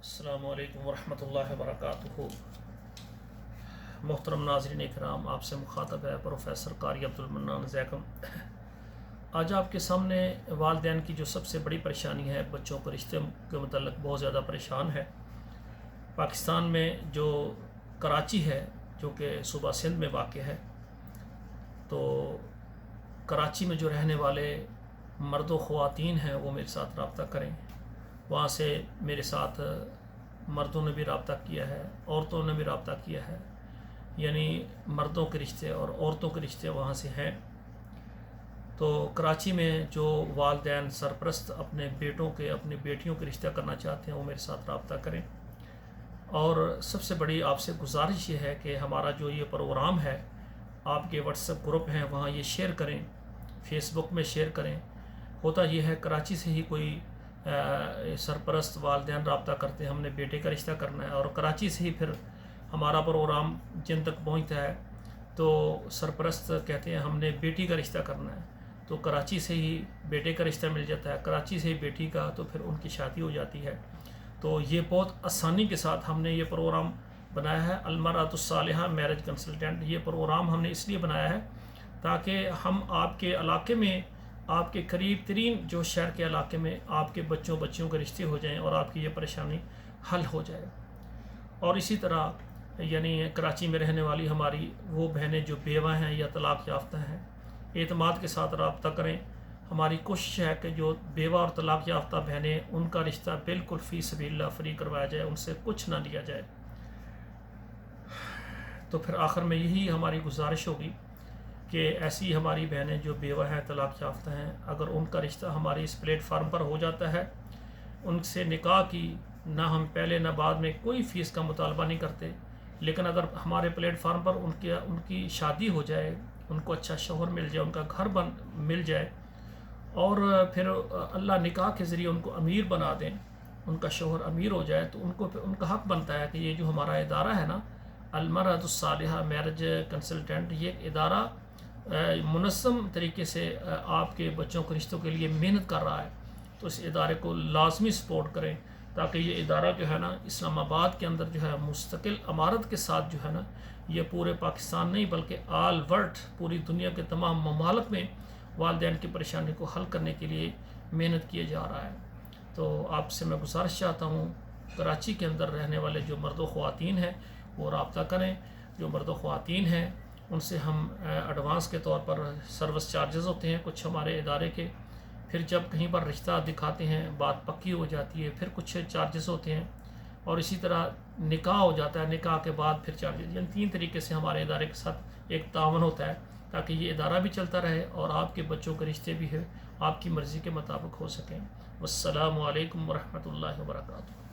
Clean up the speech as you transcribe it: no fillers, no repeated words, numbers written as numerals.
السلام علیکم ورحمۃ اللہ وبرکاتہ۔ محترم ناظرین اکرام، آپ سے مخاطب ہے پروفیسر قاری عبدالمنان زیکم۔ آج آپ کے سامنے والدین کی جو سب سے بڑی پریشانی ہے، بچوں کو رشتے کے متعلق بہت زیادہ پریشان ہے۔ پاکستان میں جو کراچی ہے، جو کہ صوبہ سندھ میں واقع ہے، تو کراچی میں جو رہنے والے مرد و خواتین ہیں وہ میرے ساتھ رابطہ کریں۔ وہاں سے میرے ساتھ مردوں نے بھی رابطہ کیا ہے، عورتوں نے بھی رابطہ کیا ہے، یعنی مردوں کے رشتے اور عورتوں کے رشتے وہاں سے ہیں۔ تو کراچی میں جو والدین سرپرست اپنے بیٹوں کے اپنی بیٹیوں کے رشتہ کرنا چاہتے ہیں وہ میرے ساتھ رابطہ کریں۔ اور سب سے بڑی آپ سے گزارش یہ ہے کہ ہمارا جو یہ پروگرام ہے، آپ کے واٹس ایپ گروپ ہیں وہاں یہ شیئر کریں، فیس بک میں شیئر کریں۔ ہوتا یہ ہے کراچی سے ہی کوئی سرپرست والدین رابطہ کرتے ہیں، ہم نے بیٹے کا رشتہ کرنا ہے، اور کراچی سے ہی پھر ہمارا پروگرام جن تک پہنچتا ہے تو سرپرست کہتے ہیں ہم نے بیٹی کا رشتہ کرنا ہے، تو کراچی سے ہی بیٹے کا رشتہ مل جاتا ہے، کراچی سے ہی بیٹی کا، تو پھر ان کی شادی ہو جاتی ہے۔ تو یہ بہت آسانی کے ساتھ ہم نے یہ پروگرام بنایا ہے، المرأۃ الصالحہ میرج کنسلٹنٹ۔ یہ پروگرام ہم نے اس لیے بنایا ہے تاکہ ہم آپ کے علاقے میں، آپ کے قریب ترین جو شہر کے علاقے میں آپ کے بچیوں کے رشتے ہو جائیں اور آپ کی یہ پریشانی حل ہو جائے۔ اور اسی طرح یعنی کراچی میں رہنے والی ہماری وہ بہنیں جو بیوہ ہیں یا طلاق یافتہ ہیں، اعتماد کے ساتھ رابطہ کریں۔ ہماری کوشش ہے کہ جو بیوہ اور طلاق یافتہ بہنیں، ان کا رشتہ بالکل فی سبیل اللہ فری کروایا جائے، ان سے کچھ نہ لیا جائے۔ تو پھر آخر میں یہی ہماری گزارش ہوگی کہ ایسی ہماری بہنیں جو بیوہ ہیں، طلاق یافتہ ہیں، اگر ان کا رشتہ ہمارے اس پلیٹ فارم پر ہو جاتا ہے، ان سے نکاح کی نہ ہم پہلے نہ بعد میں کوئی فیس کا مطالبہ نہیں کرتے، لیکن اگر ہمارے پلیٹ فارم پر ان کی شادی ہو جائے، ان کو اچھا شوہر مل جائے، ان کا گھر مل جائے، اور پھر اللہ نکاح کے ذریعے ان کو امیر بنا دیں، ان کا شوہر امیر ہو جائے، تو ان کا حق بنتا ہے کہ یہ جو ہمارا ادارہ ہے نا، المرأۃ الصالحہ میرج کنسلٹنٹ، یہ ادارہ منظم طریقے سے آپ کے بچوں کے رشتوں کے لیے محنت کر رہا ہے، تو اس ادارے کو لازمی سپورٹ کریں تاکہ یہ ادارہ جو ہے نا اسلام آباد کے اندر جو ہے مستقل عمارت کے ساتھ جو ہے نا، یہ پورے پاکستان نہیں بلکہ آل ورلڈ پوری دنیا کے تمام ممالک میں والدین کی پریشانی کو حل کرنے کے لیے محنت کیا جا رہا ہے۔ تو آپ سے میں گزارش چاہتا ہوں، کراچی کے اندر رہنے والے جو مرد و خواتین ہیں وہ رابطہ کریں۔ جو مرد و خواتین ہیں ان سے ہم ایڈوانس کے طور پر سروس چارجز ہوتے ہیں کچھ ہمارے ادارے کے، پھر جب کہیں پر رشتہ دکھاتے ہیں، بات پکی ہو جاتی ہے، پھر کچھ چارجز ہوتے ہیں، اور اسی طرح نکاح ہو جاتا ہے، نکاح کے بعد پھر چارجز، یعنی 3 طریقے سے ہمارے ادارے کے ساتھ ایک تعاون ہوتا ہے تاکہ یہ ادارہ بھی چلتا رہے اور آپ کے بچوں کے رشتے بھی آپ کی مرضی کے مطابق ہو سکیں۔ والسلام علیکم ورحمۃ اللہ وبرکاتہ۔